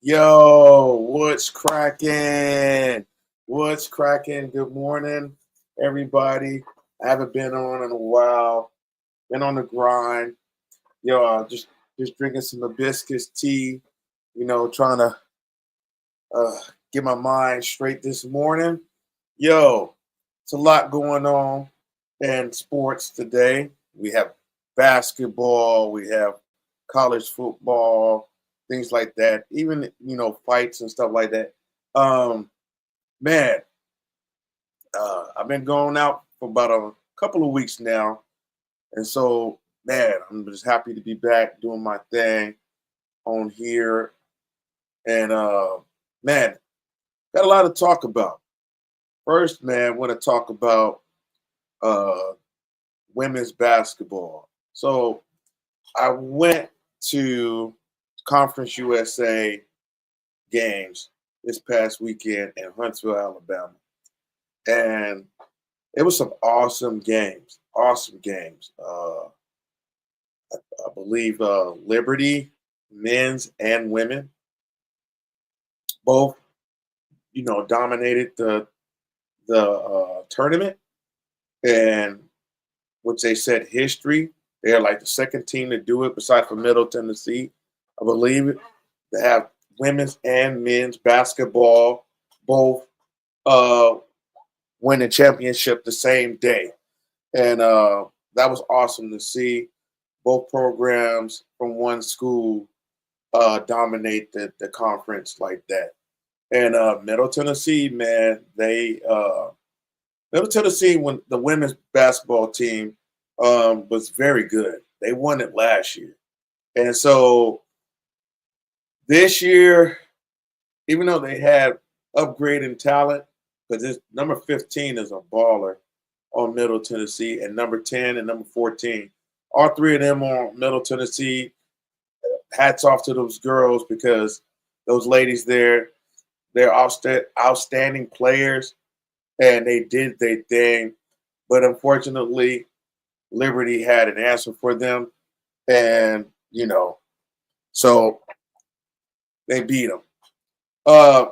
Yo, what's cracking? What's cracking? Good morning, everybody. I haven't been on in a while. Been on the grind. Yo, just drinking some hibiscus tea. Trying to uh, get my mind straight this morning. Yo, it's a lot going on in sports today. We have basketball. We have college football, things like that. Even fights and stuff like that. Um, man, I've been going out for about a couple of weeks now, and so man, I'm just happy to be back doing my thing on here. And man, got a lot to talk about. First, man, want to talk about uh, women's basketball. So I went to Conference USA games this past weekend in Huntsville, Alabama, and it was some awesome games. Awesome games. I believe Liberty, men's and women, both dominated the tournament, and which they set history. They're like the second team to do it, besides from Middle Tennessee, I believe it. They have women's and men's basketball both uh, win the championship the same day, and that was awesome to see. Both programs from one school dominate the conference like that. And Middle Tennessee, man, they Middle Tennessee, when the women's basketball team was very good. They won it last year, and so this year, even though they had upgrading talent, because this number 15 is a baller on Middle Tennessee, and number 10 and number 14, all three of them on Middle Tennessee. Hats off to those girls because those ladies there, they're outstanding players, and they did their thing. But unfortunately, Liberty had an answer for them, and so they beat them. Uh,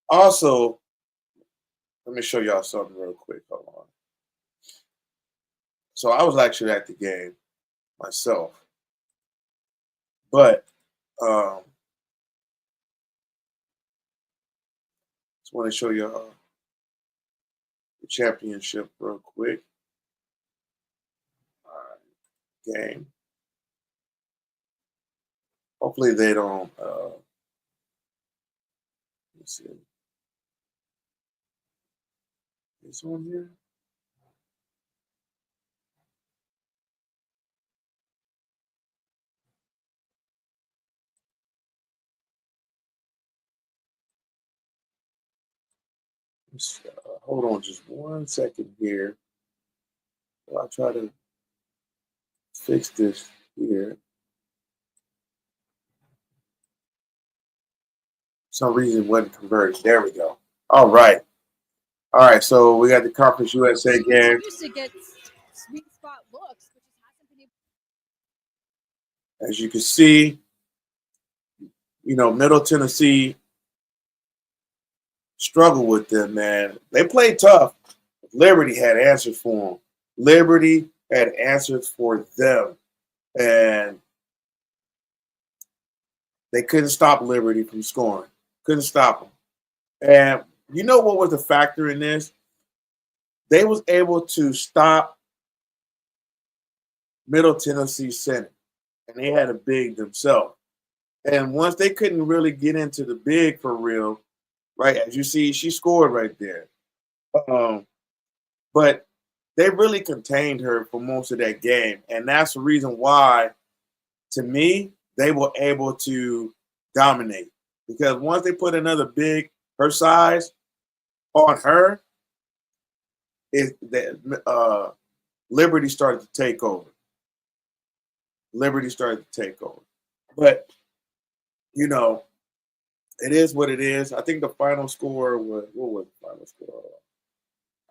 Also, let me show y'all something real quick. Hold on. So I was actually at the game myself, but um, just want to show y'all the championship real quick. All right, game. Hopefully they don't. Let's see this one here. Hold on, just 1 second here. While I try to fix this here. For some reason it wasn't converted. There we go. All right. All right. So we got the Conference USA game. As you can see, Middle Tennessee struggled with them, man. They played tough. Liberty had answers for them. Liberty had answers for them. And they couldn't stop Liberty from scoring. Couldn't stop them. And you know what was the factor in this? They was able to stop Middle Tennessee Center. And they had a big themselves. And once they couldn't really get into the big for real, right? As you see, she scored right there. Um, but they really contained her for most of that game. And that's the reason why, to me, they were able to dominate. Because once they put another big her size on her, Liberty started to take over. Liberty started to take over. But, you know, it is what it is. I think the final score was, what was the final score?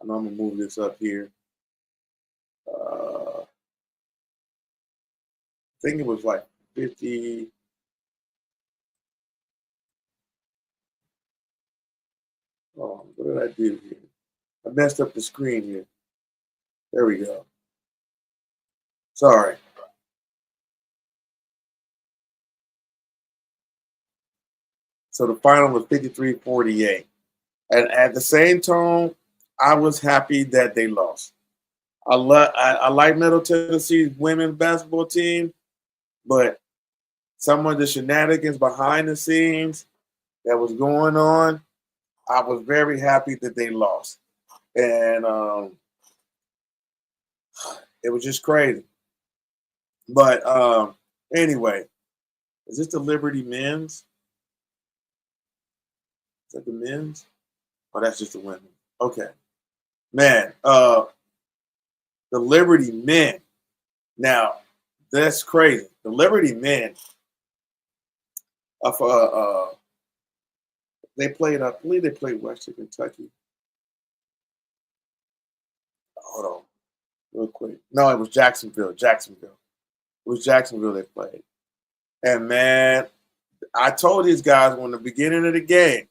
I know I'm going to move this up here. I think it was like 50. Oh, what did I do here? I messed up the screen here. There we go. Sorry. So the final was 53-48. And at the same tone, I was happy that they lost. I like Middle Tennessee's women's basketball team, but some of the shenanigans behind the scenes that was going on, I was very happy that they lost. And it was just crazy. But anyway, is this the Liberty men's? Is that the men's? Oh, that's just the women. Okay. Man, the Liberty men. Now, that's crazy. The Liberty men of they played, I believe they played Western Kentucky. Hold on, real quick. No, it was Jacksonville. Jacksonville. It was Jacksonville they played. And man, I told these guys when the beginning of the game,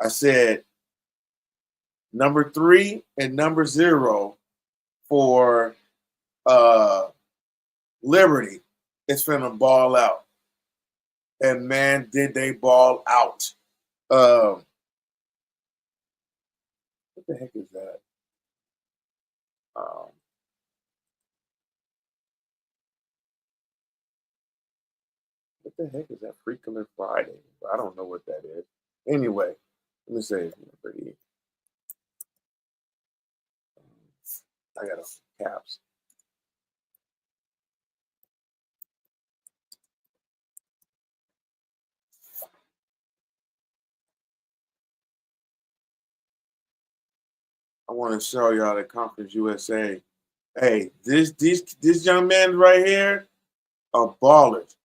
I said number 3 and number 0 for Liberty is finna ball out. And man, did they ball out. What the heck is that? Um, what the heck is that? Freaking Friday. I don't know what that is. Anyway, let me say Liberty. I got a caps. I want to show y'all the Conference USA. Hey, this young man right here are ballers.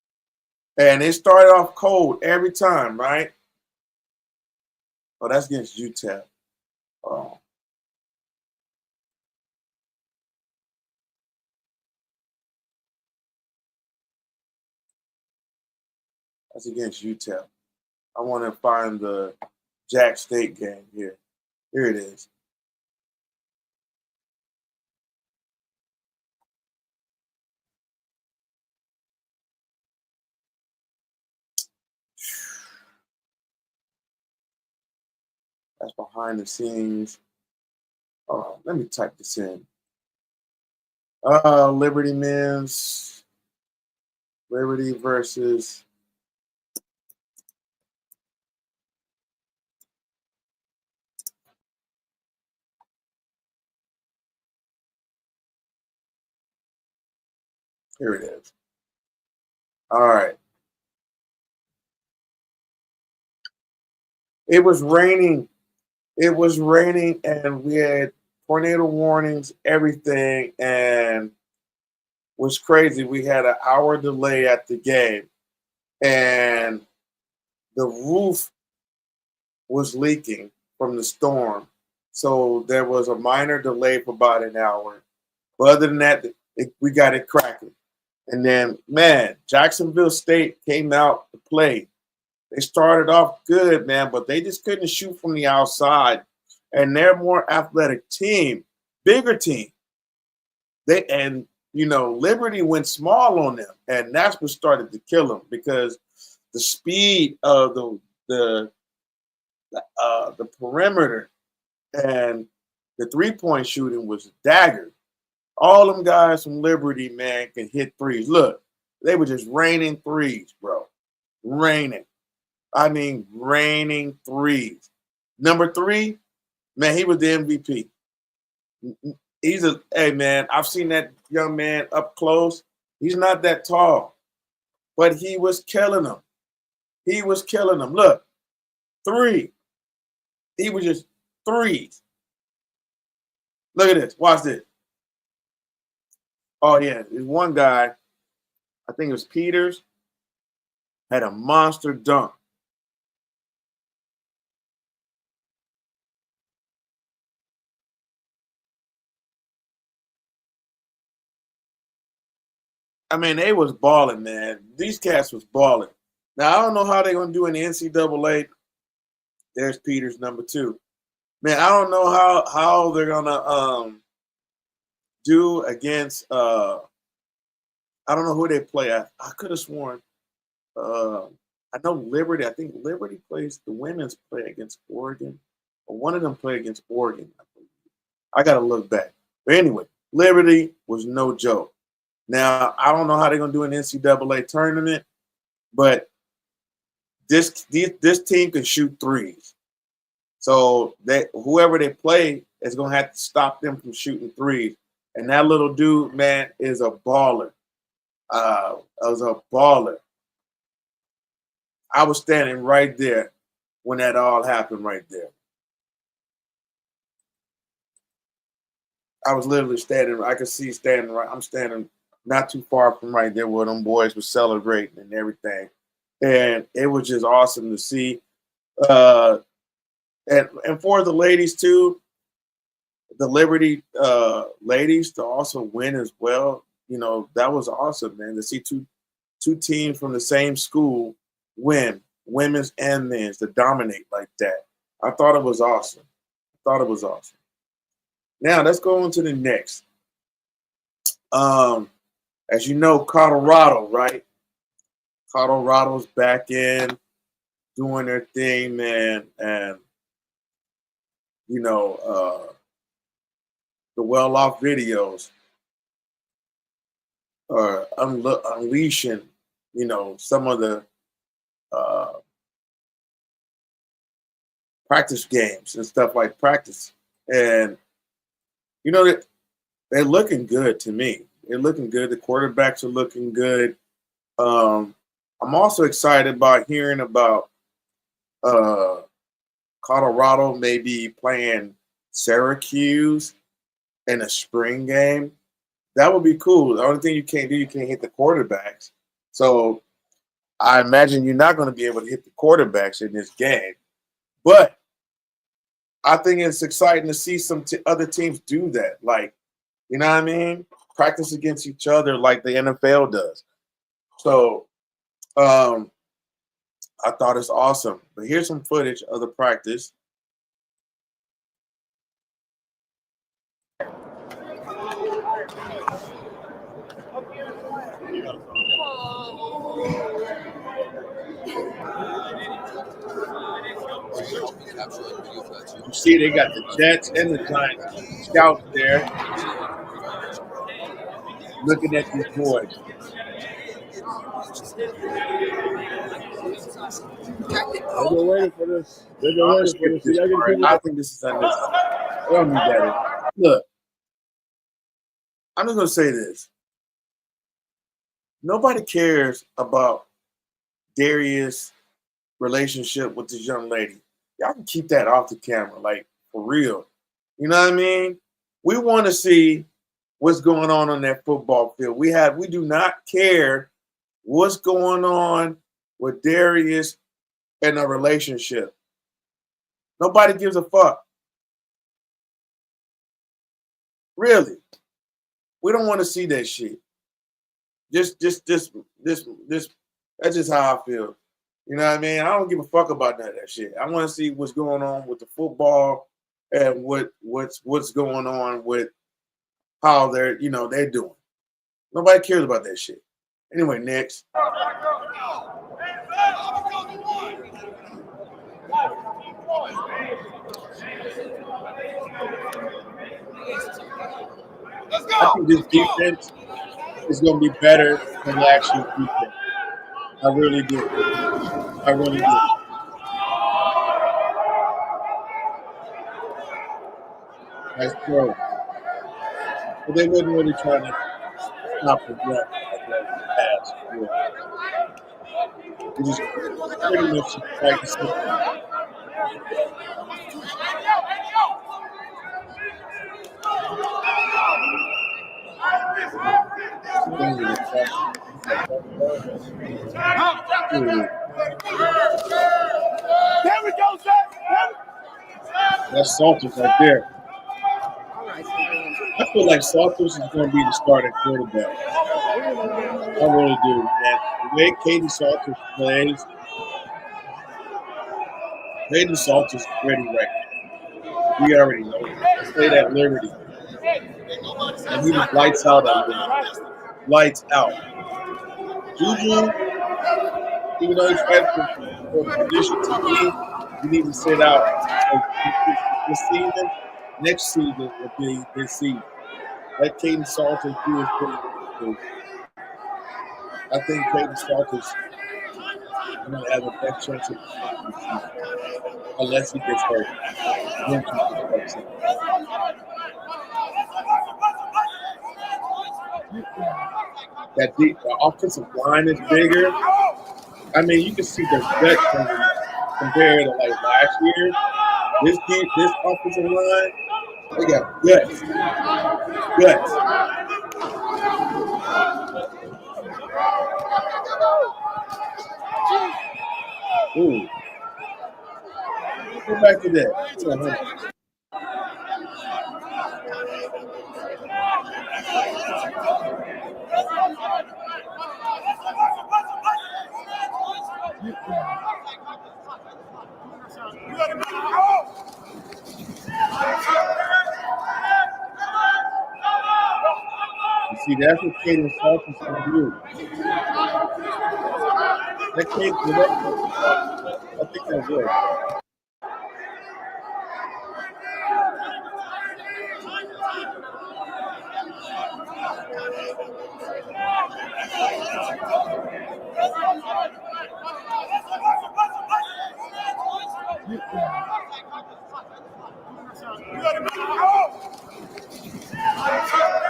And they started off cold every time, right? Oh, that's against UTEP. Oh. That's against UTEP. I want to find the Jack State game here. Here it is. That's behind the scenes. Let me type this in. Liberty men's Liberty versus here it is. All right. It was raining. It was raining and we had tornado warnings, everything, and was crazy. We had an hour delay at the game, and the roof was leaking from the storm. So there was a minor delay for about an hour. But other than that, we got it cracking. And then, man, Jacksonville State came out to play. They started off good, man, but they just couldn't shoot from the outside. And they're a more athletic team, bigger team. Liberty went small on them, and that's what started to kill them because the speed of the perimeter and the 3-point shooting was a dagger. All them guys from Liberty, man, can hit threes. Look, they were just raining threes, bro. Raining. I mean, raining threes. Number 3, man, he was the MVP. Hey, man, I've seen that young man up close. He's not that tall, but he was killing them. He was killing them. Look, 3. He was just threes. Look at this. Watch this. Oh, yeah. There's one guy, I think it was Peters, had a monster dunk. I mean, they was balling, man. These cats was balling. Now, I don't know how they're going to do in the NCAA. There's Peters, number 2. Man, I don't know how they're gonna do against I don't know who they play. I could have sworn uh I know Liberty. I think Liberty plays the women's play against Oregon. Or one of them play against Oregon. I gotta look back. But anyway, Liberty was no joke. Now I don't know how they're gonna do an NCAA tournament, but this team can shoot threes. So that whoever they play is gonna have to stop them from shooting threes. And that little dude, man, is a baller. Was a baller. I was standing right there when that all happened right there. I was literally standing. I could see standing right. I'm standing not too far from right there where them boys were celebrating and everything, and it was just awesome to see. Uh, and for the ladies too, the Liberty ladies to also win as well. You know that was awesome, man. To see two teams from the same school win, women's and men's, to dominate like that. I thought it was awesome. I thought it was awesome. Now let's go on to the next. Um, as you know, Colorado, right? Colorado's back in doing their thing, man, and you know the well-off videos are unleashing, you know, some of the uh, practice games and stuff like practice, and you know they're looking good to me. They're looking good. The quarterbacks are looking good. Um, I'm also excited about hearing about uh, Colorado maybe playing Syracuse in a spring game. That would be cool. The only thing you can't do, you can't hit the quarterbacks. So I imagine you're not going to be able to hit the quarterbacks in this game. But I think it's exciting to see some other teams do that. Like, you know what I mean? Practice against each other like the NFL does. So um, I thought it's awesome. But here's some footage of the practice. You see, they got the Jets and the Giants scouts there looking at these boys. They've been waiting for this. They've been I'm gonna waiting for skip this. this Y'all getting part. people? I think this is unnecessary. I don't need that. Look, I'm just gonna say this. Nobody cares about Darius' relationship with this young lady. Y'all can keep that off the camera, like for real. You know what I mean? We want to see what's going on that football field. We do not care what's going on with Darius and a relationship. Nobody gives a fuck. Really. We don't want to see that shit. This that's just how I feel. You know what I mean? I don't give a fuck about none of that shit. I want to see what's going on with the football and what's going on with how they're doing. Nobody cares about that shit. Anyway, next. I think this defense is going to be better than last year's defense. I really do. I really do. Nice throw. But they wasn't really trying to stop the run like that pass. Yeah. It just pretty much just practicing. There we go, sir. That's Salters right there. I feel like Salters is going to be the starting quarterback. I really do, man. The way Katie Salters plays, Katie Salters is ready right now. We already know. Let's say that Liberty. And he was lights out at Liberty. Lights out. Juju, even though he's fighting for position to me, you need to sit out this season. Next season will be this season. Let Caden Salters do his thing. I think Caden Salters going to have the best chance of this season, unless he gets hurt. Then he can start something. The offensive line is bigger. I mean, you can see the gut compared to like last year. This offensive line, they got guts. Ooh. Go back to that. You see, that's what Caden Salters can do. That Caden, I think that's good.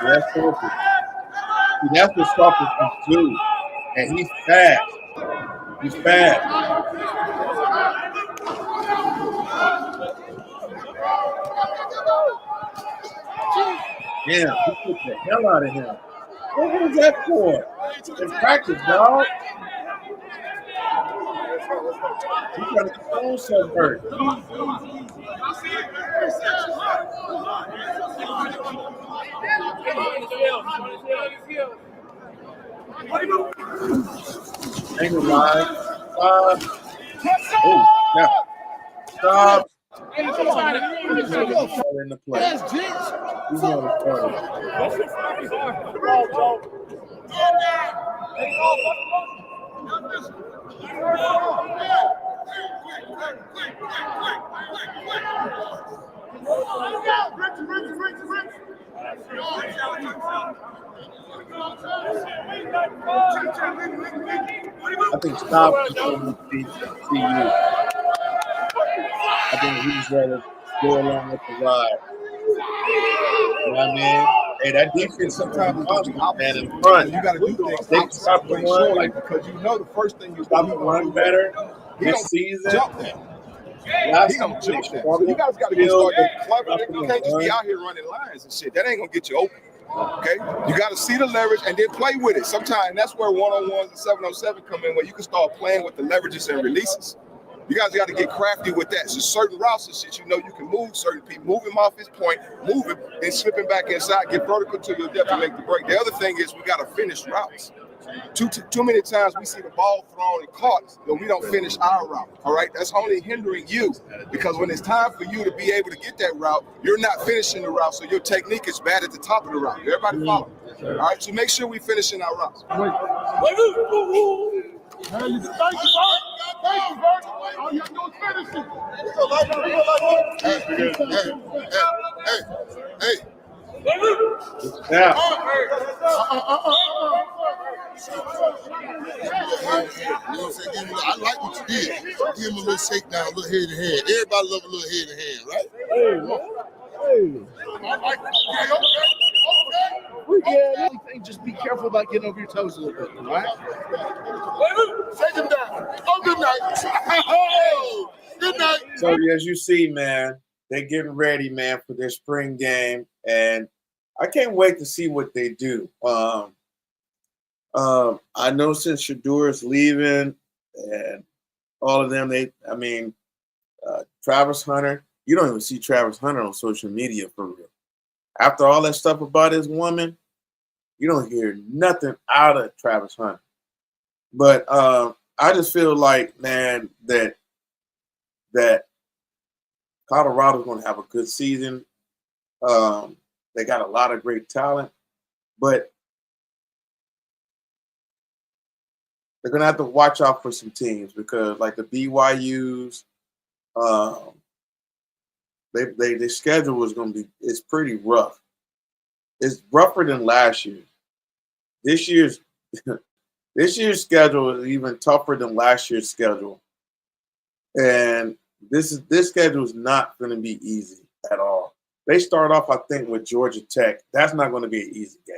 That's perfect. See, that's what Salters can do. And he's fast. Damn, he took the hell out of him. What was that for? In practice, dog. He's trying to get his own self hurt. Ain't no lie. Stop. In the play. That's Treach. He's not a starter. I think Stop is going to be CU. I think he's ready to go along with the ride. You know what I mean? Hey, that defense sometimes is man in front. You got to do things. They can stop the run, like, because you know the first thing you stop the run better this season. Jump there. Last He gonna season, jump there. So you guys got to get started clever. You can't just be run. out here running lines and shit. That ain't gonna get you open. Okay, you got to see the leverage and then play with it. Sometimes that's where 1-on-1s and 7-on-7 come in, where you can start playing with the leverages and releases. You guys got to get crafty with that. So certain routes and shit, you know, you can move certain people, move him off his point, move him, and slip him back inside, get vertical to your depth and make the break. The other thing is we got to finish routes. Too many times we see the ball thrown and caught, but we don't finish our route. All right, that's only hindering you, because when it's time for you to be able to get that route, you're not finishing the route, so your technique is bad at the top of the route. Everybody follow? All right, so make sure we finishing our routes. Thank you, Bert. All you have to do is finish it. Hey. Yeah. I like what you did. Give him a little shakedown, a little head to head. Everybody love a little head to head, right? Yeah, anything, just be careful about getting over your toes a little bit, all right? Take him down. Oh, good night. Good night. So as you see, man, they're getting ready, man, for their spring game, and I can't wait to see what they do. I know since Shador is leaving and all of them, Travis Hunter, you don't even see Travis Hunter on social media for real. After all that stuff about his woman, you don't hear nothing out of Travis Hunter. But I just feel like, man, that Colorado's going to have a good season. They got a lot of great talent, but they're going to have to watch out for some teams because, like the BYU's, um, their schedule is going to be it's pretty rough. It's rougher than last year. This year's this year's schedule is even tougher than last year's schedule, and this schedule is not going to be easy at all. They start off, I think, with Georgia Tech. That's not going to be an easy game.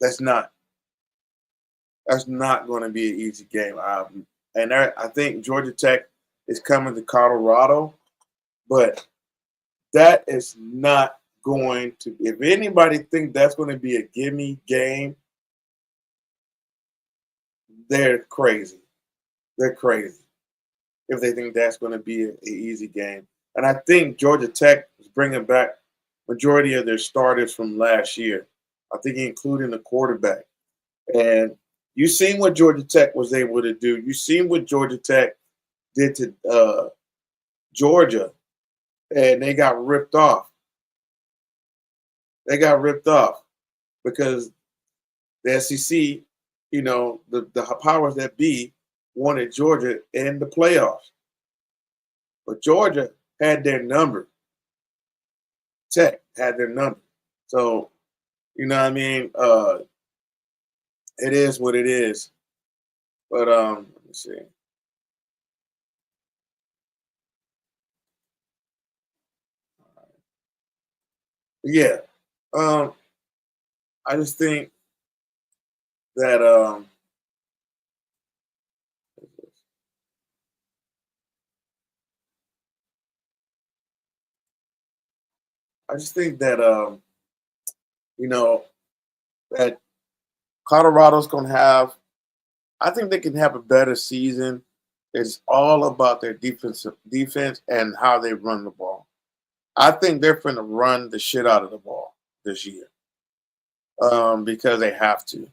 That's not. That's not going to be an easy game. I think Georgia Tech is coming to Colorado, but that is not going to. If anybody think that's going to be a gimme game, they're crazy. They're crazy if they think that's going to be an easy game. And I think Georgia Tech is bringing back majority of their starters from last year. I think including the quarterback. And you seen what Georgia Tech was able to do. You seen what Georgia Tech did to Georgia, and they got ripped off. They got ripped off because the SEC, the powers that be wanted Georgia in the playoffs. But Georgia had their number. Tech had their number. So, you know what I mean? It is what it is. But let me see. Yeah. I just think that I just think that that Colorado's gonna have. I think they can have a better season. It's all about their defense and how they run the ball. I think they're going to run the shit out of the ball this year because they have to,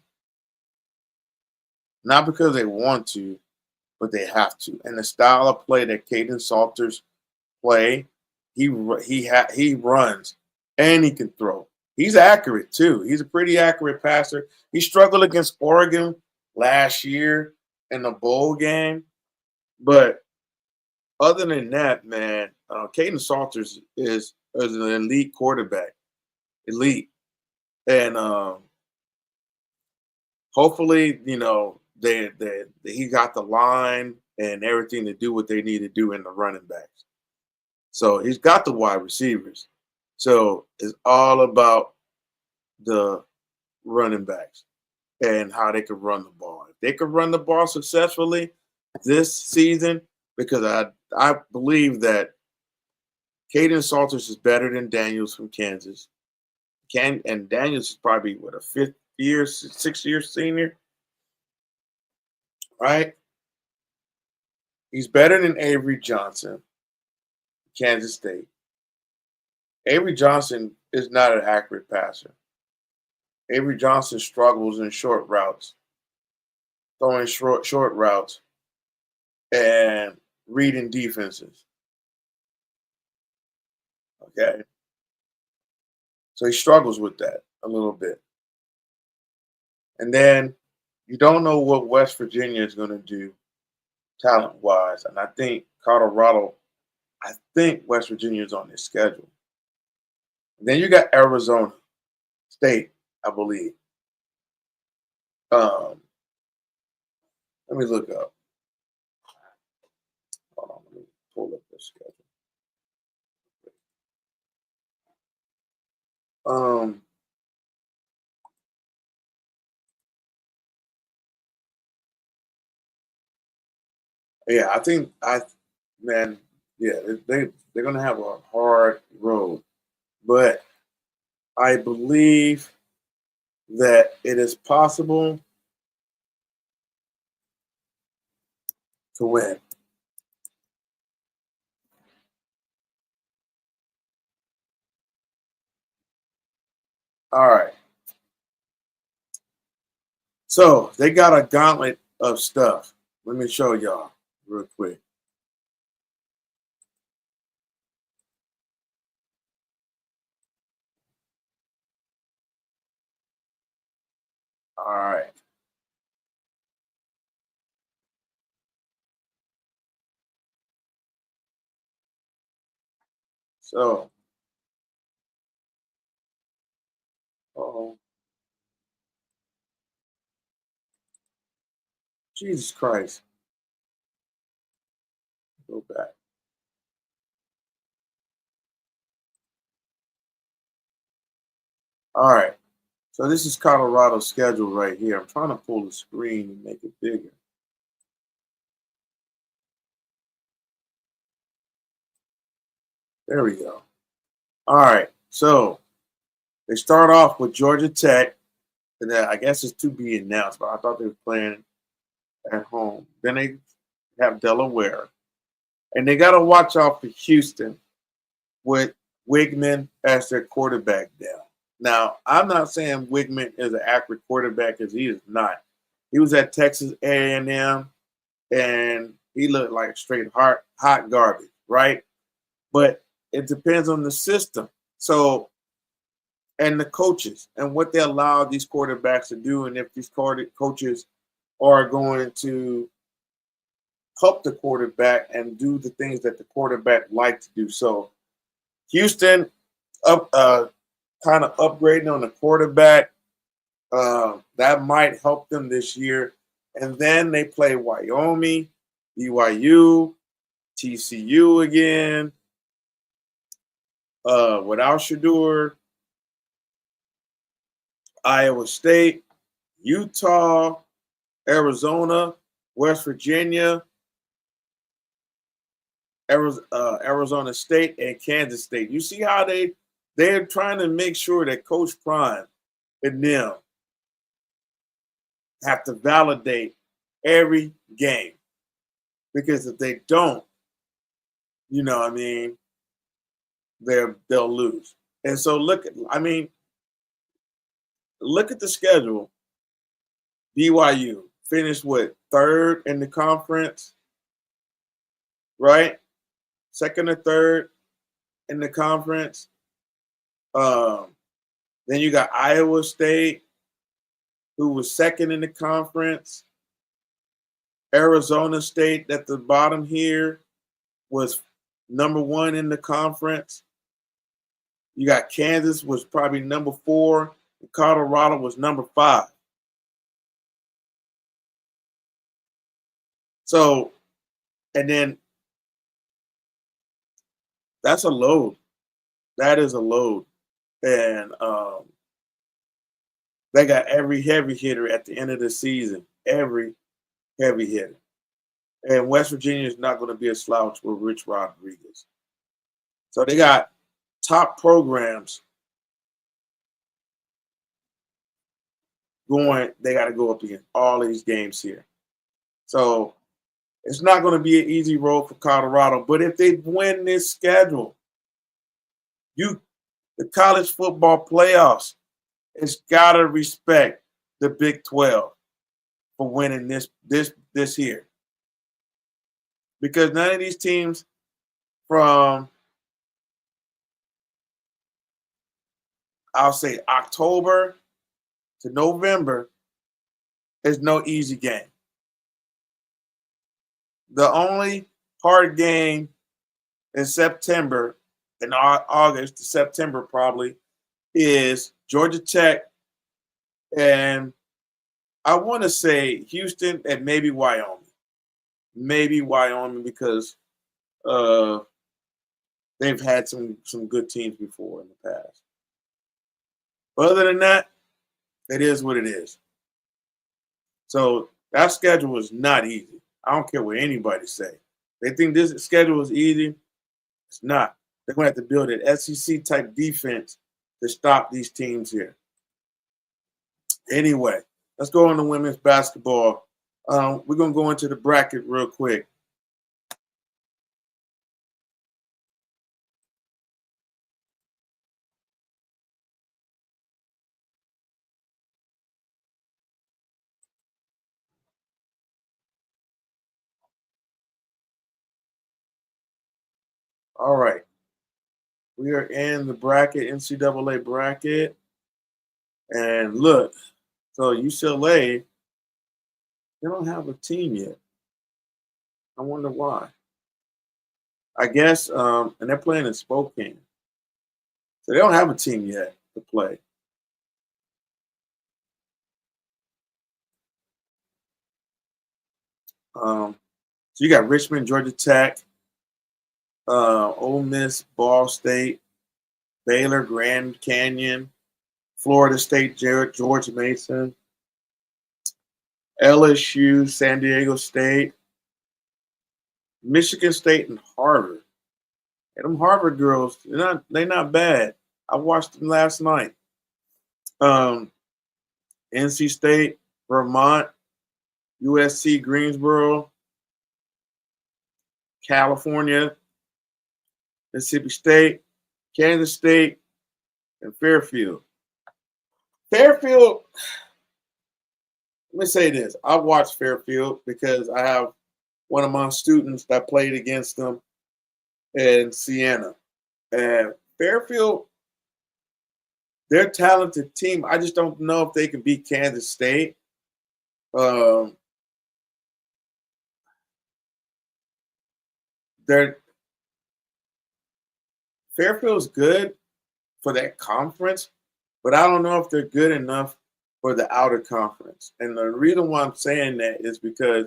not because they want to, but they have to. And the style of play that Caden Salters play, he runs and he can throw. He's accurate too. He's a pretty accurate passer. He struggled against Oregon last year in the bowl game, but other than that, man, Caden Salters is an elite quarterback, elite, and hopefully, he got the line and everything to do what they need to do in the running backs. So he's got the wide receivers. So it's all about the running backs and how they can run the ball. If they can run the ball successfully this season, because I believe that Caden Salters is better than Daniels from Kansas. And Daniels is probably a 5th-year, 6th-year senior, right? He's better than Avery Johnson, Kansas State. Avery Johnson is not an accurate passer. Avery Johnson struggles in short routes, throwing short routes, and reading defenses. Okay. So he struggles with that a little bit. And then you don't know what West Virginia is going to do talent-wise. And I think West Virginia is on their schedule. And then you got Arizona State, I believe. Let me look up. Hold on, let me pull up this schedule. Yeah, they're gonna have a hard road, but I believe that it is possible to win. All right. So they got a gauntlet of stuff. Let me show y'all real quick. All right. So, oh, Jesus Christ. Go back. All right. So this is Colorado's schedule right here. I'm trying to pull the screen and make it bigger. There we go. All right. So they start off with Georgia Tech, and then I guess it's to be announced, but I thought they were playing at home. Then they have Delaware, and they got to watch out for Houston with Wigman as their quarterback now. Now, I'm not saying Wigman is an accurate quarterback, because he is not. He was at Texas A&M, and he looked like straight hot garbage, right? But it depends on the system. So, and the coaches and what they allow these quarterbacks to do, and if these coaches are going to help the quarterback and do the things that the quarterback like to do. So, Houston up, kind of upgrading on the quarterback. That might help them this year. And then they play Wyoming, BYU, TCU again, without Shador, Iowa State, Utah, Arizona, West Virginia, Arizona State, and Kansas State. You see how they're trying to make sure that Coach Prime and them have to validate every game, because if they don't, you know, what I mean, they'll lose. And so look at the schedule. BYU finished with third in the conference, right? Second or third in the conference. Then you got Iowa State, who was second in the conference. Arizona State at the bottom here was number one in the conference. You got Kansas was probably number 4. And Colorado was number 5. So, and then that's a load. That is a load. And they got every heavy hitter at the end of the season. Every heavy hitter. And West Virginia is not going to be a slouch with Rich Rodriguez. So they got top programs going. They got to go up against all these games here. So it's not going to be an easy road for Colorado. But if they win this schedule, the college football playoffs, it's got to respect the Big 12 for winning this year. Because none of these teams from, I'll say, October to November is no easy game. The only hard game in September, in August to September probably, is Georgia Tech and I want to say Houston and maybe Wyoming. Maybe Wyoming, because they've had some good teams before in the past. But other than that, it is what it is. So that schedule is not easy. I don't care what anybody say. They think this schedule is easy. It's not. They're going to have to build an SEC type defense to stop these teams here. Anyway, let's go on to women's basketball. We're going to go into the bracket real quick. All right. We are in the bracket, NCAA bracket. And look, So UCLA, they don't have a team yet. I wonder why. I guess, and they're playing in Spokane, so they don't have a team yet to play. So you got Richmond, Georgia Tech, Ole Miss, Ball State, Baylor, Grand Canyon, Florida State, George Mason, LSU, San Diego State, Michigan State, and Harvard. And them Harvard girls, they're not bad. I watched them last night. Um, NC State, Vermont, USC, Greensboro, California, Mississippi State, Kansas State, and Fairfield. Fairfield, let me say this. I watched Fairfield because I have one of my students that played against them in Siena. And Fairfield, they're a talented team. I just don't know if they can beat Kansas State. Um, they're Fairfield's good for that conference, but I don't know if they're good enough for the outer conference. And the reason why I'm saying that is because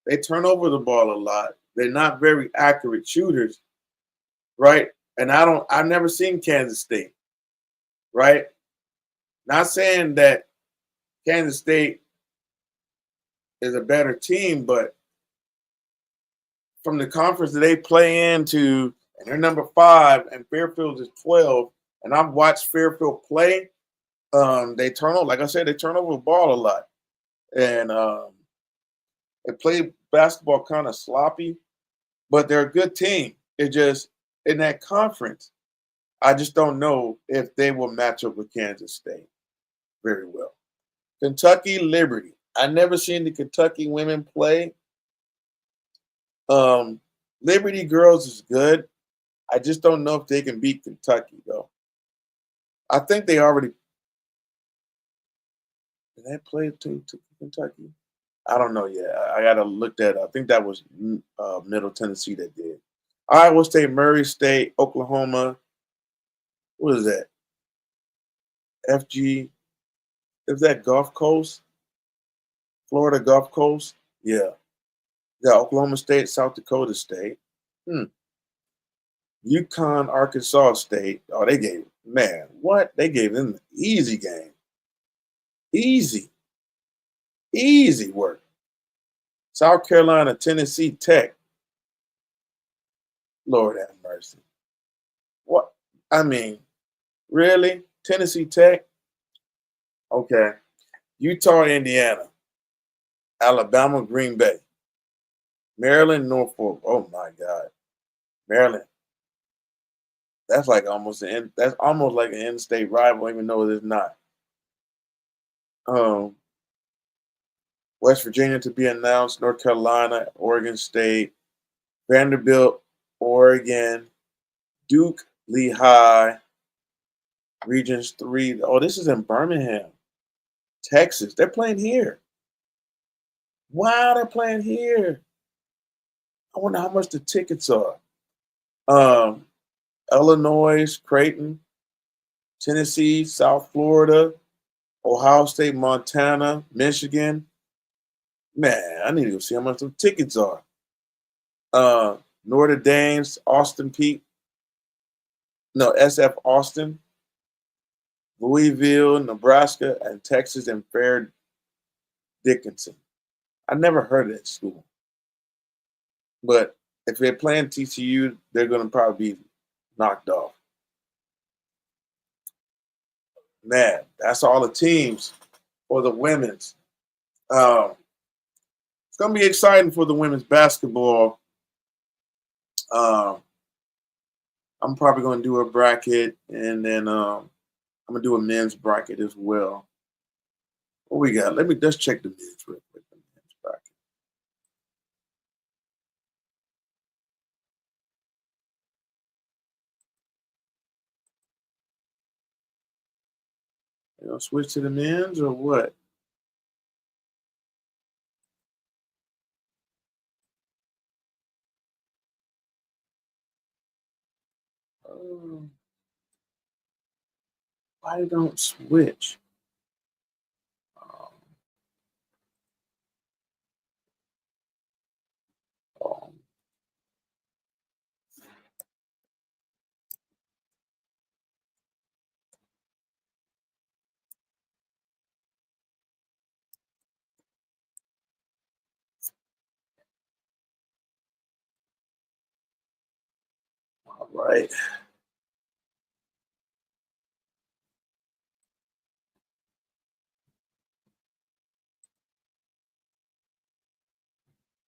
they turn over the ball a lot. They're not very accurate shooters, right? And I've never seen Kansas State, right? Not saying that Kansas State is a better team, but from the conference that they play into, and they're number 5, and Fairfield is 12, and I've watched Fairfield play. They turn over, like I said, they turn over the ball a lot, and they play basketball kind of sloppy, but they're a good team. It just in that conference, I just don't know if they will match up with Kansas State very well. Kentucky Liberty. I never seen the Kentucky women play. Liberty girls is good. I just don't know if they can beat Kentucky though. I think they already did they play to Kentucky. I don't know yet. I gotta look that up. I think that was Middle Tennessee that did. Iowa State, Murray State, Oklahoma. What is that? FG. Is that Gulf Coast? Florida Gulf Coast? Yeah. Yeah, Oklahoma State, South Dakota State. UConn, Arkansas State. Oh, they gave man, what? They gave them the easy game. Easy. Easy work. South Carolina, Tennessee Tech. Lord have mercy. What? I mean, really? Tennessee Tech? Okay. Utah, Indiana. Alabama, Green Bay. Maryland, Norfolk. Oh my God. Maryland. That's like almost that's almost like an in-state rival, even though it is not. Um, West Virginia to be announced, North Carolina, Oregon State, Vanderbilt, Oregon, Duke, Lehigh, Regions 3. Oh, this is in Birmingham, Texas. They're playing here. Wow, they're playing here. I wonder how much the tickets are. Um, Illinois, Creighton, Tennessee, South Florida, Ohio State, Montana, Michigan. Man, I need to go see how much the tickets are. Notre Dame's Austin Peak. No, SF Austin, Louisville, Nebraska, and Texas and Fair Dickinson. I never heard of that school. But if they're playing TCU, they're going to probably be knocked off. Man, that's all the teams for the women's. It's going to be exciting for the women's basketball. I'm probably going to do a bracket, and then I'm going to do a men's bracket as well. What we got? Let's check the men's real quick. The men's bracket. Switch to the men's or what? Why don't switch? Um, all right.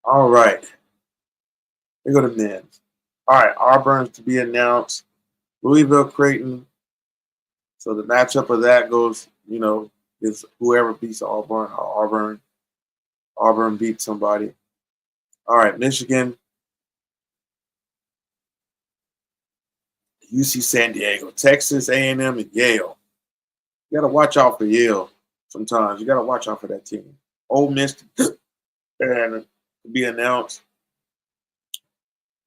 All right. We go to men's. All right. Auburn's to be announced. Louisville, Creighton. So the matchup of that goes, is whoever beats Auburn. Auburn beats somebody. All right. Michigan, UC San Diego, Texas A&M, and Yale. You got to watch out for Yale sometimes. You got to watch out for that team. Ole Miss and to be announced.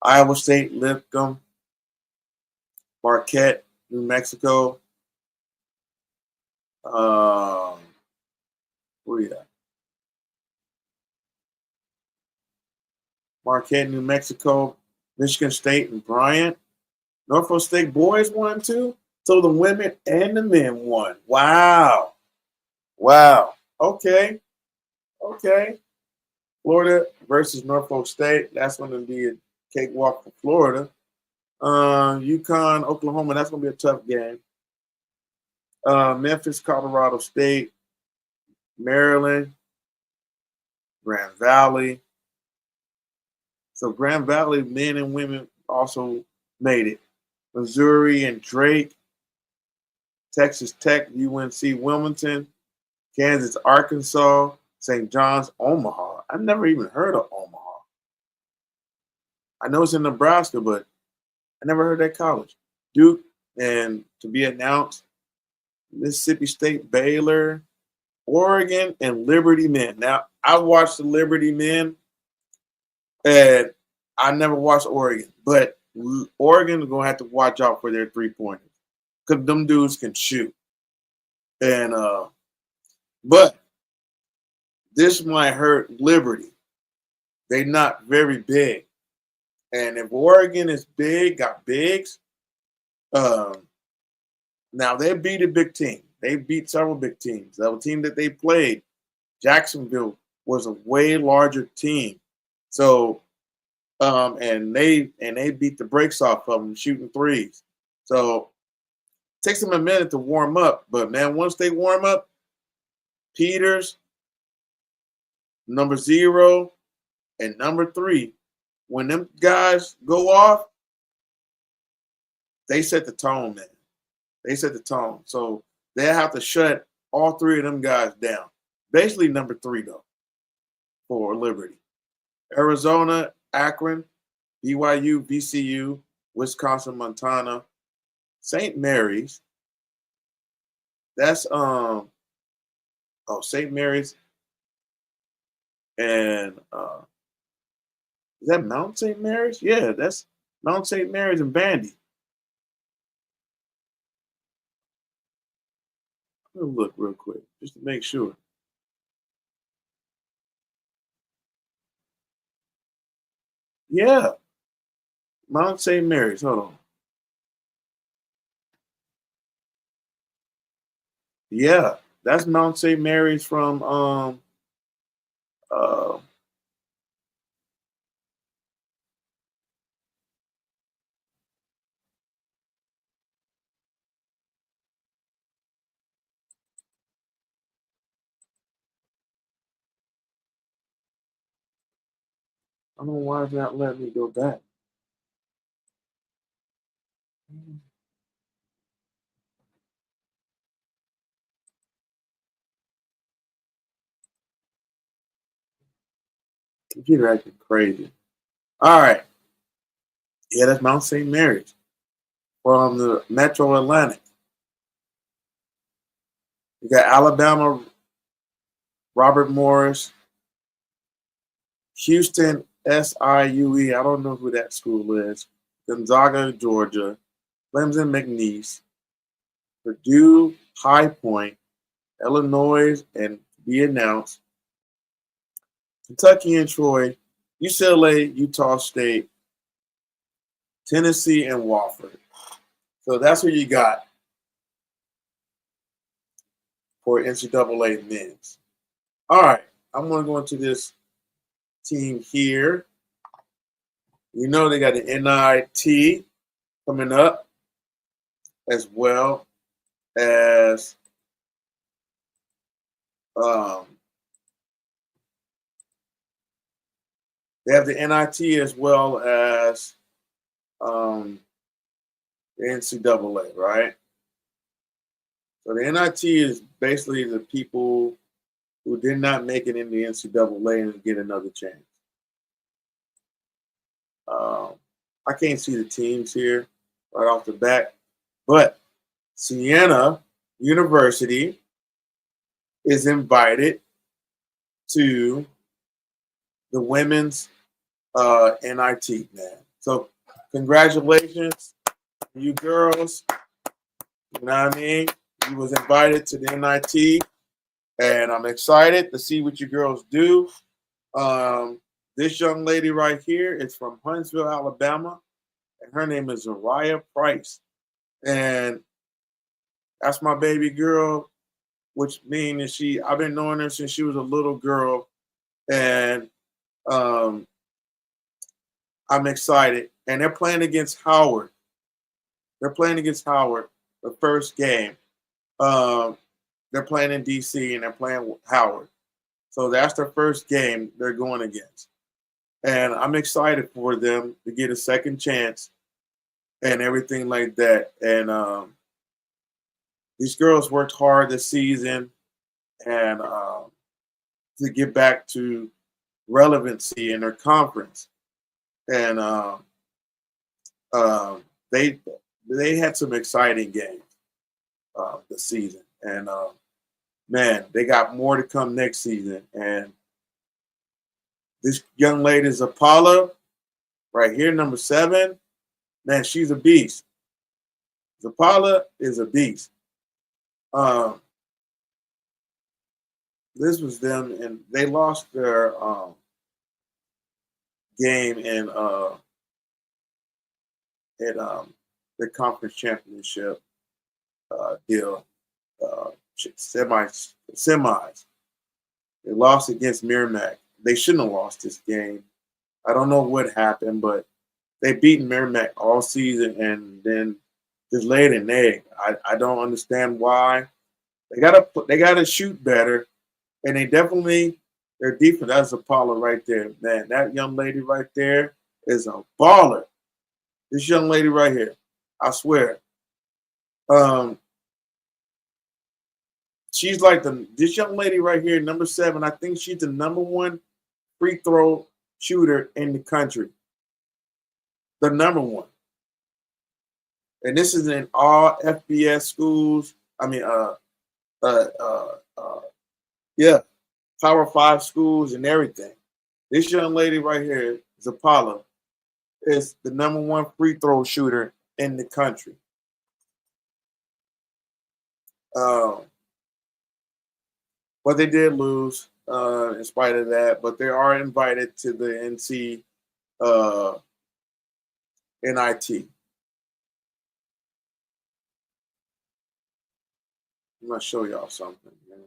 Iowa State, Lipscomb, Marquette, New Mexico. Where you at? Marquette, New Mexico, Michigan State, and Bryant. Norfolk State boys won too. So the women and the men won. Wow. Okay. Florida versus Norfolk State. That's going to be a cakewalk for Florida. UConn, Oklahoma. That's going to be a tough game. Memphis, Colorado State, Maryland, Grand Valley. So Grand Valley men and women also made it. Missouri and Drake, Texas Tech, UNC Wilmington, Kansas, Arkansas, St. John's, Omaha. I've never even heard of Omaha. I know it's in Nebraska, but I never heard that college. Duke, and to be announced, Mississippi State, Baylor, Oregon, and Liberty men. Now, I watched the Liberty men, and I never watched Oregon, but Oregon is going to have to watch out for their three-pointers because them dudes can shoot. And but this might hurt Liberty. They're not very big. And if Oregon is big, got bigs, now they beat a big team. They beat several big teams. That team that they played, Jacksonville, was a way larger team. So, and they beat the brakes off of them shooting threes. So, it takes them a minute to warm up. But man, once they warm up, Peters, number 0, and number 3, when them guys go off, they set the tone, man. They set the tone. So they have to shut all 3 of them guys down. Basically number 3, though, for Liberty. Arizona, Akron, BYU, VCU, Wisconsin, Montana, St. Mary's. That's St. Mary's and is that Mount St. Mary's? Yeah, that's Mount St. Mary's and Bandy. Let me look real quick just to make sure. Yeah, Mount St. Mary's. Hold on. Yeah, that's Mount St. Mary's from I don't know why it's not letting me go back. Computer acting crazy. All right. Yeah, that's Mount St. Mary's from the Metro Atlantic. You got Alabama, Robert Morris, Houston, SIUE. I don't know who that school is. Gonzaga, Georgia, Clemson, McNeese, Purdue, High Point, Illinois, and be announced. Kentucky and Troy, UCLA, Utah State, Tennessee, and Wofford. So that's what you got for NCAA men's. All right, I'm going to go into this team here. You know they got the NIT coming up, as well as they have the NIT as well as the NCAA, right? So the NIT is basically the people who did not make it in the NCAA and get another chance. I can't see the teams here right off the bat, but Siena University is invited to the women's NIT, man. So congratulations, you girls. You know what I mean? You was invited to the NIT, and I'm excited to see what you girls do. This young lady right here is from Huntsville, Alabama, and her name is Zariah Price. And that's my baby girl, which means I've been knowing her since she was a little girl, and I'm excited. And they're playing against Howard. The first game. They're playing in DC and they're playing Howard. So that's their first game they're going against. And I'm excited for them to get a second chance and everything like that. And these girls worked hard this season and to get back to relevancy in their conference. And they had some exciting games this season. And man, they got more to come next season. And this young lady is Apollo, right here, number 7. Man, she's a beast. Zapala is a beast. This was them, and they lost their game in the conference championship deal, semis. They lost against Merrimack. They shouldn't have lost this game. I don't know what happened, but they beat Merrimack all season and then just laid an egg. I don't understand why. They gotta shoot better, and they definitely their defense. That's Apollo right there, man. That young lady right there is a baller. This young lady right here, I swear. She's like this young lady right here, number 7. I think she's the number 1 free throw shooter in the country. The number 1. And this is in all FBS schools. I mean, Power 5 schools and everything. This young lady right here, Zapala, is the number 1 free throw shooter in the country. But they did lose in spite of that. But they are invited to the NC NIT. I'm going to show y'all something, man.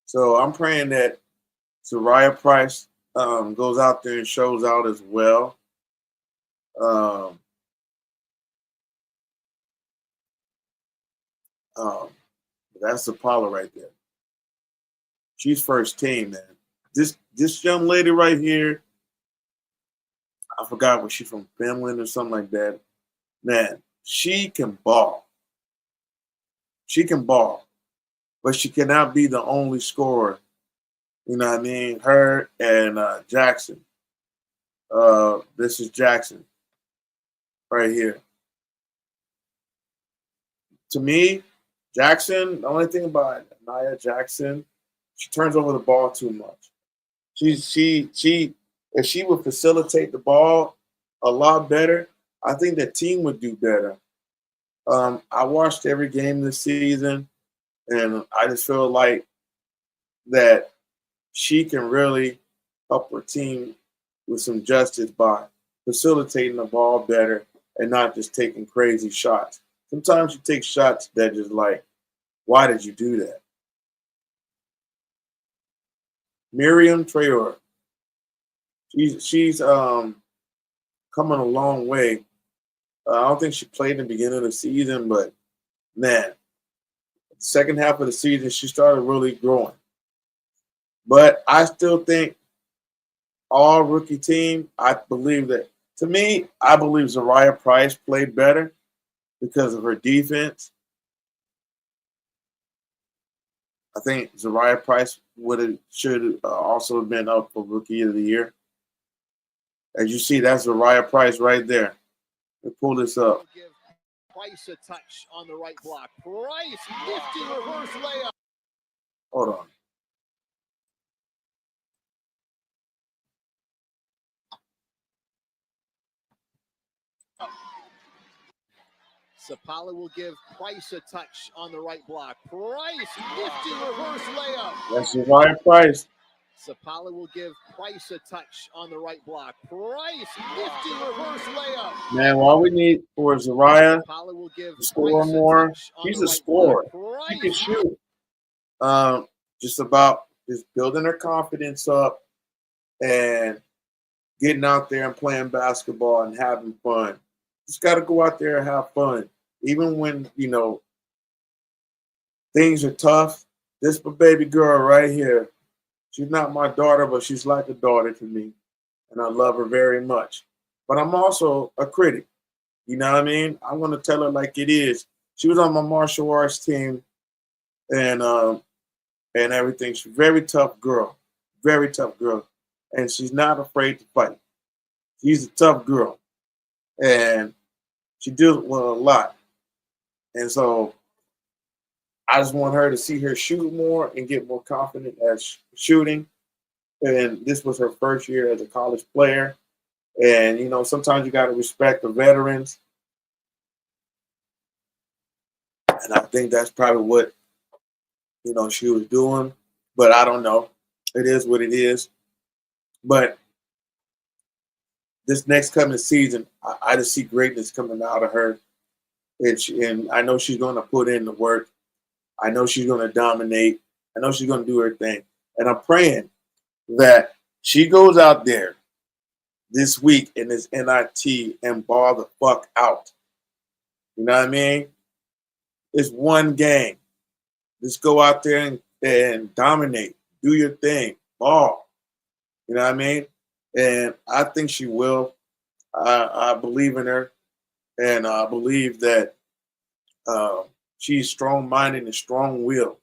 So I'm praying that Zariah Price goes out there and shows out as well. That's Apollo right there. She's first team, man. This young lady right here, I forgot, was she from Finland or something like that? Man, she can ball. She can ball, but she cannot be the only scorer. You know what I mean? Her and Jackson. This is Jackson right here. To me, Jackson, the only thing about Nia Jackson, she turns over the ball too much. She if she would facilitate the ball a lot better, I think the team would do better. I watched every game this season, and I just feel like that she can really help her team with some justice by facilitating the ball better and not just taking crazy shots. Sometimes you take shots that just like, why did you do that? Miriam Traore, she's coming a long way. I don't think she played in the beginning of the season, but man, the second half of the season she started really growing. But I still think all rookie team, I believe that to me, I believe Zariah Price played better because of her defense. I think Zariah Price should also have been up for Rookie of the Year. As you see, that's Zariah Price right there. Let me pull this up. Give Price a touch on the right block. Price, nifty reverse layup. Hold on. Sapala will give Price a touch on the right block. Price, nifty reverse layup. That's Zariah Price. Sapala will give Price a touch on the right block. Price, nifty reverse layup. Man, all we need for Zariah Sapala will give to score Price more. a touch on He's the a right scorer. block. He can shoot. Just about just building her confidence up and getting out there and playing basketball and having fun. Just got to go out there and have fun. Even when, things are tough, this baby girl right here, she's not my daughter, but she's like a daughter to me. And I love her very much. But I'm also a critic. You know what I mean? I'm going to tell her like it is. She was on my martial arts team and everything. She's a very tough girl. Very tough girl. And she's not afraid to fight. She's a tough girl. And she deals with a lot. And so I just want her to see her shoot more and get more confident at shooting. And this was her first year as a college player. And, sometimes you got to respect the veterans. And I think that's probably what, she was doing. But I don't know. It is what it is. But this next coming season, I just see greatness coming out of her. And I know she's going to put in the work. I know she's going to dominate. I know she's going to do her thing. And I'm praying that she goes out there this week in this NIT and ball the fuck out. You know what I mean? It's one game. Just go out there and dominate. Do your thing. Ball. You know what I mean? And I think she will. I believe in her. And I believe that she's strong-minded and strong-willed.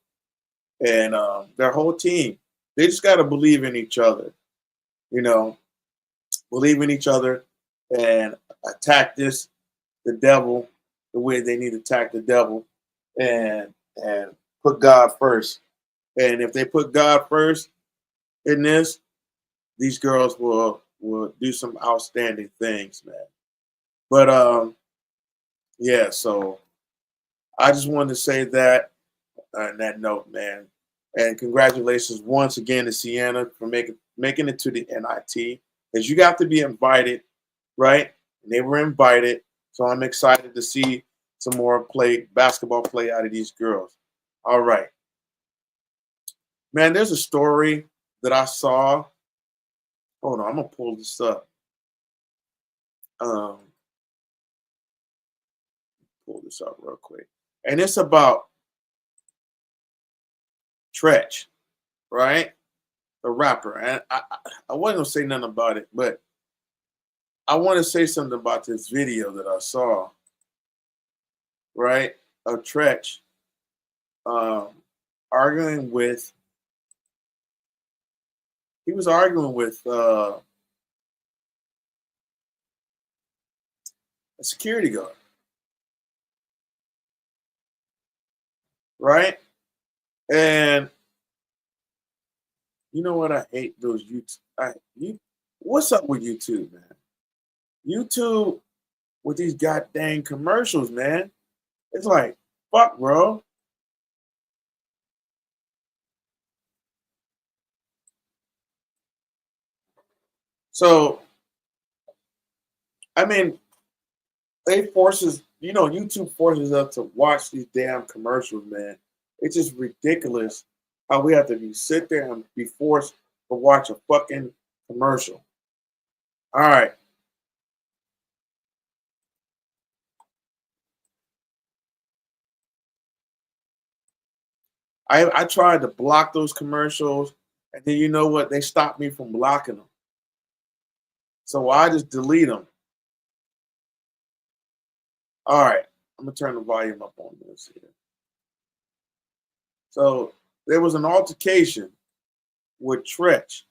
And their whole team, they just got to believe in each other. Believe in each other and attack the devil, the way they need to attack the devil and put God first. And if they put God first in this, these girls will do some outstanding things, man. But yeah, so I just wanted to say that on that note, man. And congratulations once again to Sienna for making it to the NIT. Because you got to be invited, right? And they were invited. So I'm excited to see some more basketball play out of these girls. All right. Man, there's a story that I saw. Hold on, I'm going to pull this up. Pull this up real quick. And it's about Treach, right? The rapper. And I wasn't going to say nothing about it, but I want to say something about this video that I saw, right? Of Treach arguing with a security guard, right? And you know what? I hate those YouTube. What's up with YouTube, man? YouTube with these goddamn commercials, man. It's like, fuck, bro. So, I mean, YouTube forces us to watch these damn commercials, man. It's just ridiculous how we have to sit there and be forced to watch a fucking commercial. All right. I tried to block those commercials, and then you know what? They stopped me from blocking them. So I just delete them. All right, I'm gonna turn the volume up on this here. So there was an altercation with Treach.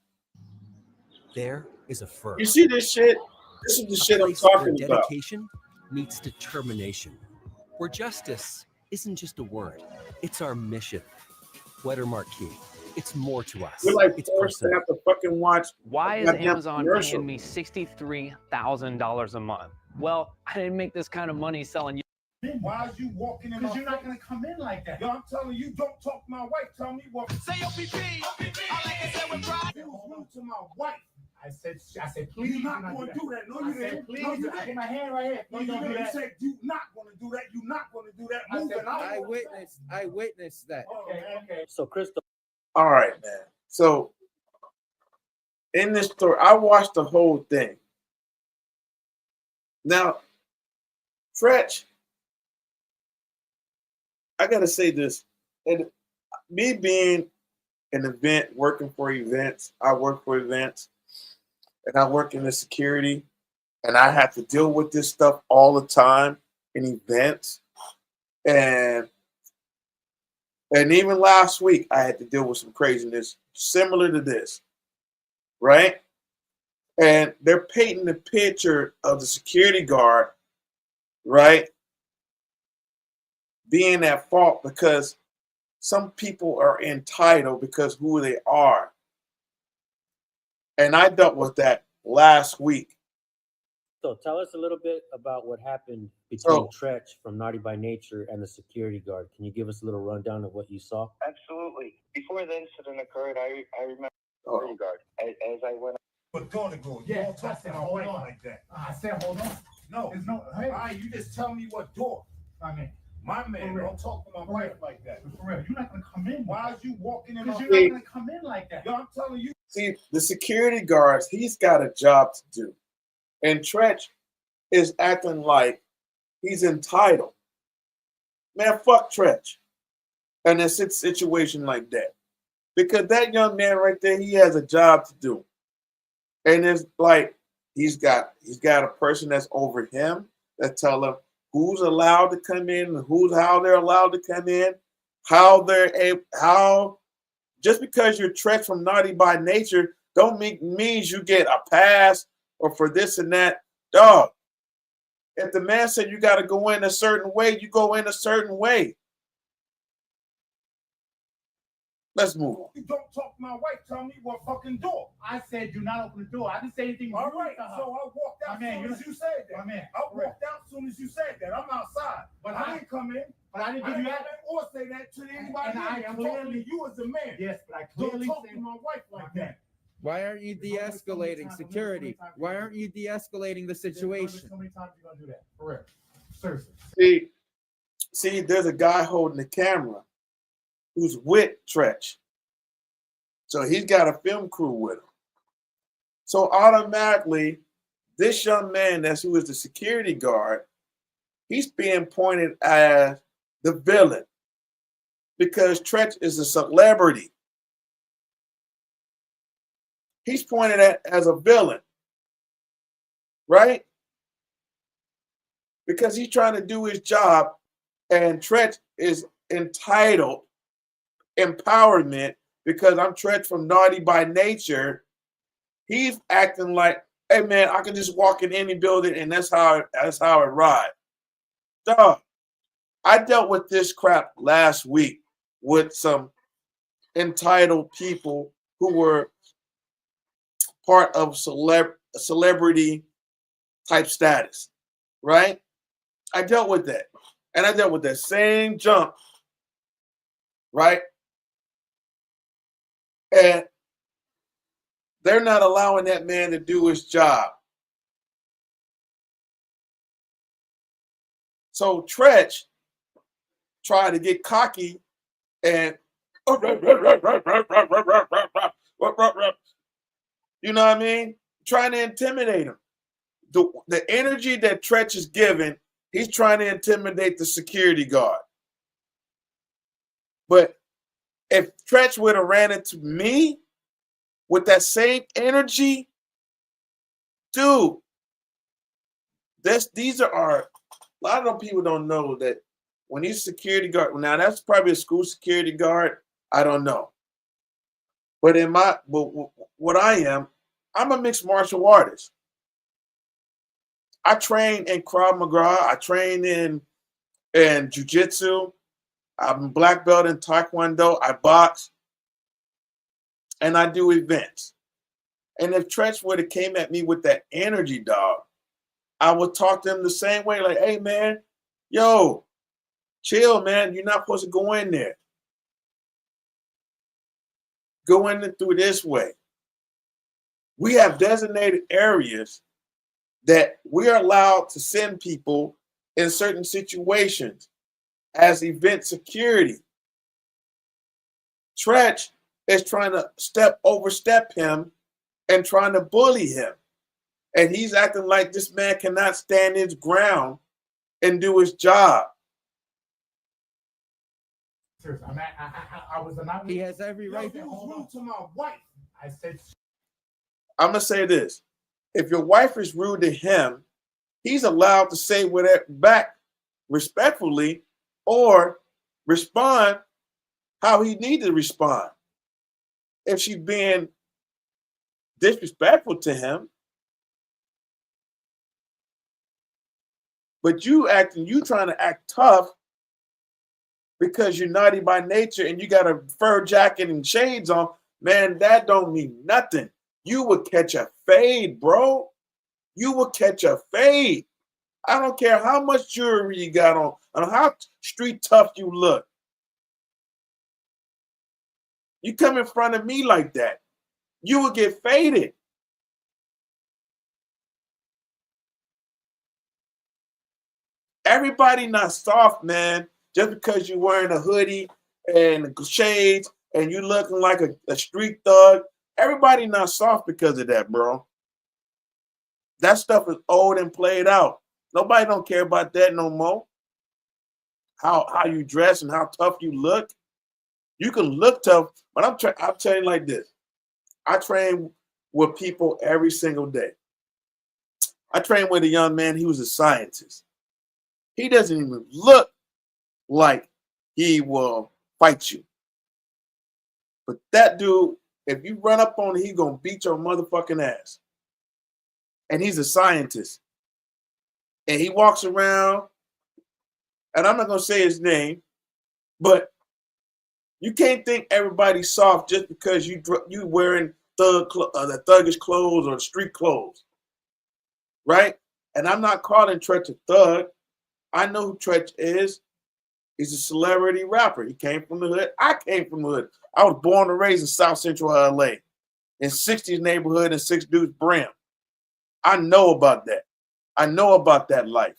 There is a first. You see this shit? This is the shit I'm talking where about. dedication meets determination, where justice isn't just a word, it's our mission. Weather Marquee, it's more to us. We're like it's forced to personal. have to fucking watch. Why is goddamn Amazon commercial. paying me $63,000 a month? Well, I didn't make this kind of money selling. Why is you walking in? Because you're not gonna come in like that. Yo, I'm telling you, don't talk to my wife. Tell me what. Say OPP. I like it said with pride. It was rude to my wife. I said, please. You're not gonna do that. No, you didn't. Please. No, you didn't. My hand right here. No, you didn't. You said you not gonna do that. You're not gonna do that. I witnessed that. Okay. So, Crystal. All right, man. So in this story, I watched the whole thing. Now, Treach, I gotta say this, and me being an event, working for events, I work for events, and I work in the security, and I have to deal with this stuff all the time in events, and even last week I had to deal with some craziness similar to this, right? And they're painting the picture of the security guard, right, being at fault because some people are entitled because who they are. And I dealt with that last week. So tell us a little bit about what happened between Treach from Naughty by Nature and the security guard. Can you give us a little rundown of what you saw? Absolutely. Before the incident occurred, I remember the security guard. As I went. But daughter go. You don't talk to my wife like that. I said, hold on. No. There's no. Hey. All right, you just tell me what door. I mean. My man, don't talk to my wife like that. For real, you're not gonna come in. Why is you walking in? Because you're not gonna come in like that. Yo, I'm telling you. See, the security guards, he's got a job to do. And Treach is acting like he's entitled. Man, fuck Treach. And it's a situation like that. Because that young man right there, he has a job to do. And it's like he's got a person that's over him that tell him who's allowed to come in, how they're allowed to come in, how just because you're Treach from Naughty by Nature don't means you get a pass or for this and that. Dog, if the man said you got to go in a certain way, you go in a certain way. Let's move on. You don't talk to my wife. Tell me what fucking door. I said do not open the door. I didn't say anything. All right, so I walked out as soon as you said that. My man, I walked out as soon as you said that. I'm outside, but I didn't come in. But I didn't give you that or say that to anybody. I'm talking to you as a man. Yes, but I clearly don't talk to my wife like that. Why aren't you de-escalating security? Why aren't you de-escalating the situation? How many times you gonna do that? For real. Seriously. See, there's a guy holding the camera who's with Treach. So he's got a film crew with him. So automatically, this young man, who is the security guard, he's being pointed as the villain because Treach is a celebrity. He's pointed at as a villain, right? Because he's trying to do his job, and Treach is entitled empowerment because I'm Treach from Naughty by Nature. He's acting like, hey man, I can just walk in any building and that's how it rides. Dog, I dealt with this crap last week with some entitled people who were part of celebrity type status, right? I dealt with that. And I dealt with that same jump, right? And they're not allowing that man to do his job. So Treach tried to get cocky and you know what I mean? Trying to intimidate him. The energy that Treach is giving, he's trying to intimidate the security guard. But if Treach would have ran into me with that same energy, dude, these are a lot of them people don't know that when he's security guard, now that's probably a school security guard. I don't know. But what I am, I'm a mixed martial artist. I train in Krav Maga. I train in jiu-jitsu. I'm a black belt in Taekwondo. I box. And I do events. And if Treach would have came at me with that energy, dog, I would talk to him the same way. Like, hey, man, yo, chill, man. You're not supposed to go in there. Go in through this way. We have designated areas that we are allowed to send people in certain situations as event security. Treach is trying to overstep him and trying to bully him. And he's acting like this man cannot stand his ground and do his job. I was not. He has every right. He was rude to my wife. I said. I'm gonna say this: if your wife is rude to him, he's allowed to say whatever back respectfully, or respond how he needs to respond. If she's being disrespectful to him, but you trying to act tough because you're naughty by nature and you got a fur jacket and shades on, man, that don't mean nothing. You would catch a fade, bro. You would catch a fade. I don't care how much jewelry you got on and how street tough you look. You come in front of me like that, you would get faded. Everybody not soft, man. Just because you're wearing a hoodie and shades and you looking like a street thug, everybody not soft because of that, bro. That stuff is old and played out. Nobody don't care about that no more. How you dress and how tough you look. You can look tough, but I'm telling you like this. I train with people every single day. I trained with a young man. He was a scientist. He doesn't even look like he will fight you. But that dude, if you run up on him, he's going to beat your motherfucking ass. And he's a scientist. And he walks around, and I'm not going to say his name, but you can't think everybody's soft just because you wearing the thuggish clothes or street clothes, right? And I'm not calling Treach a thug. I know who Treach is. He's a celebrity rapper. He came from the hood. I came from the hood. I was born and raised in South Central LA, in 60s neighborhood and 6 Deuce Brim. I know about that. I know about that life.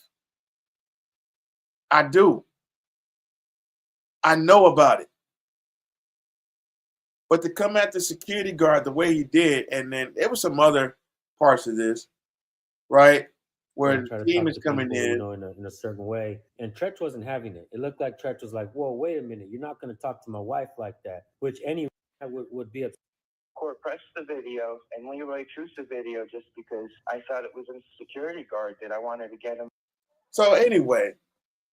I do. I know about it. But to come at the security guard the way he did, and then there was some other parts of this, right? Where the team is coming in. You know, in a certain way. And Treach wasn't having it. It looked like Treach was like, whoa, wait a minute. You're not going to talk to my wife like that, which anyone would be upset. Court pressed the video and Leroy truced the video just because I thought it was a security guard that I wanted to get him. So anyway,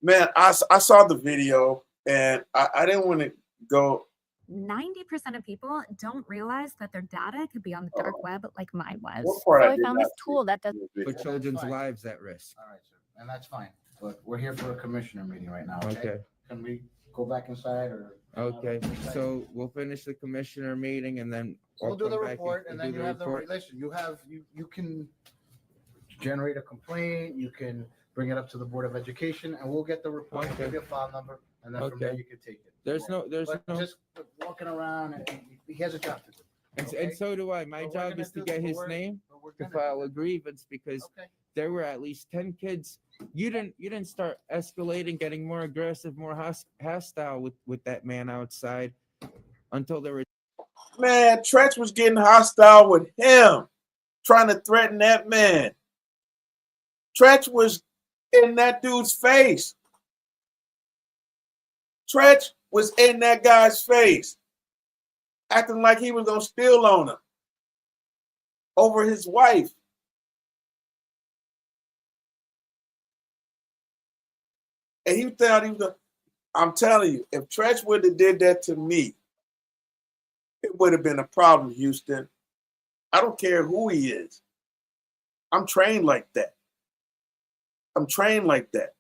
man, I saw the video and I didn't want to go. 90% of people don't realize that their data could be on the dark web like mine was. So I found this tool that does put children's lives at risk. All right, sir. And that's fine. But we're here for a commissioner meeting right now. Okay. Can we go back inside or? Okay. So we'll finish the commissioner meeting and then we'll do the report and then you have the listen. You can generate a complaint. You can bring it up to the Board of Education, and we'll get the report, give you a file number, and then from there you can take it. There's no just walking around, and he has a job to do. and so do I. My job is to get his name to file a grievance because there were at least 10 kids. You didn't start escalating, getting more aggressive, more hostile with that man outside until there were. Man, Treach was getting hostile with him, trying to threaten that man. Treach was in that dude's face. Treach was in that guy's face, acting like he was gonna steal on him over his wife. And he thought he was gonna, I'm telling you, if Treach would have did that to me, it would have been a problem, Houston. I don't care who he is. I'm trained like that. I'm trained like that.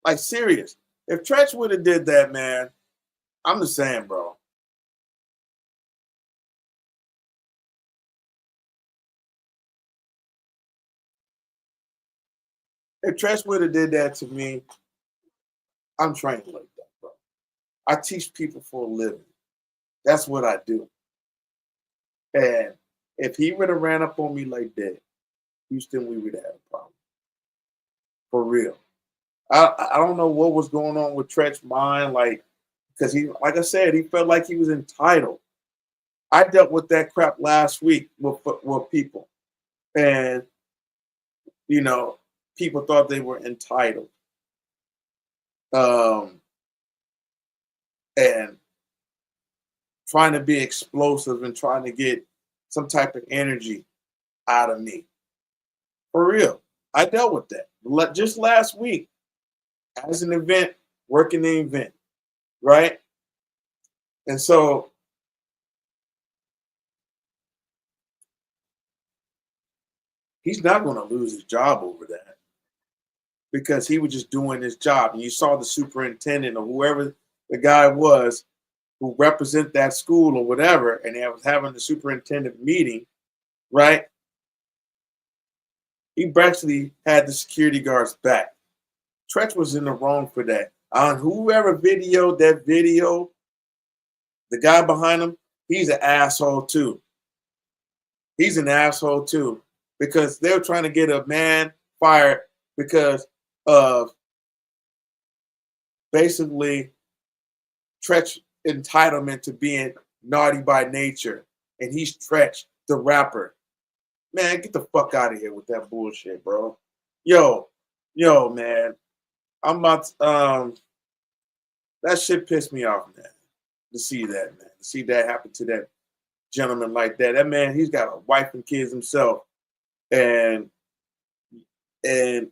Like, serious. If Treach would have did that, man, I'm just saying, bro. If Treach would have did that to me, I'm trained like that, bro. I teach people for a living. That's what I do. And if he would have ran up on me like that, Houston, we would have had a problem. For real. I don't know what was going on with Treach's mind, like, because he, like I said, he felt like he was entitled. I dealt with that crap last week with people. And, you know, people thought they were entitled. And trying to be explosive and trying to get some type of energy out of me. For real. I dealt with that. Just last week, as an event, working the event, right? And so he's not going to lose his job over that because he was just doing his job. And you saw the superintendent or whoever the guy was who represent that school or whatever, and they was having the superintendent meeting, right? He actually had the security guards back. Treach was in the wrong for that. On whoever videoed that video, the guy behind him, he's an asshole too. He's an asshole too because they're trying to get a man fired because of basically Treach entitlement to being naughty by nature. And he's Treach, the rapper. Man, get the fuck out of here with that bullshit, bro. Yo, man. I'm about that shit pissed me off, man. To see that, man. To see that happen to that gentleman like that. That man, he's got a wife and kids himself. And he's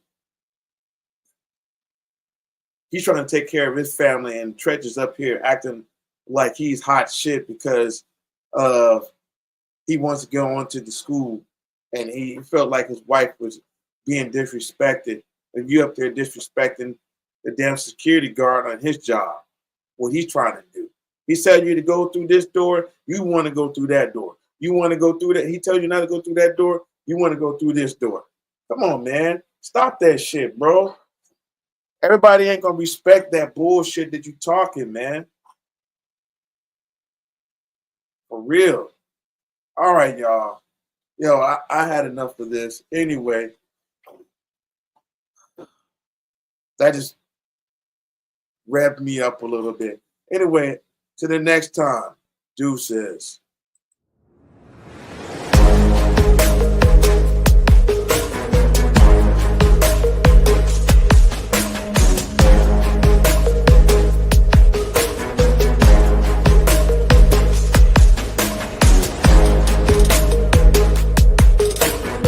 trying to take care of his family, and Treach is up here acting like he's hot shit because he wants to go on to the school, and he felt like his wife was being disrespected, and you up there disrespecting the damn security guard on his job, what he's trying to do. He said you to go through this door, you want to go through that door. You want to go through that. He tells you not to go through that door, you want to go through this door. Come on, man. Stop that shit, bro. Everybody ain't gonna respect that bullshit that you talking, man. For real. All right, y'all. Yo, I had enough of this. Anyway, that just revved me up a little bit. Anyway, to the next time, deuces.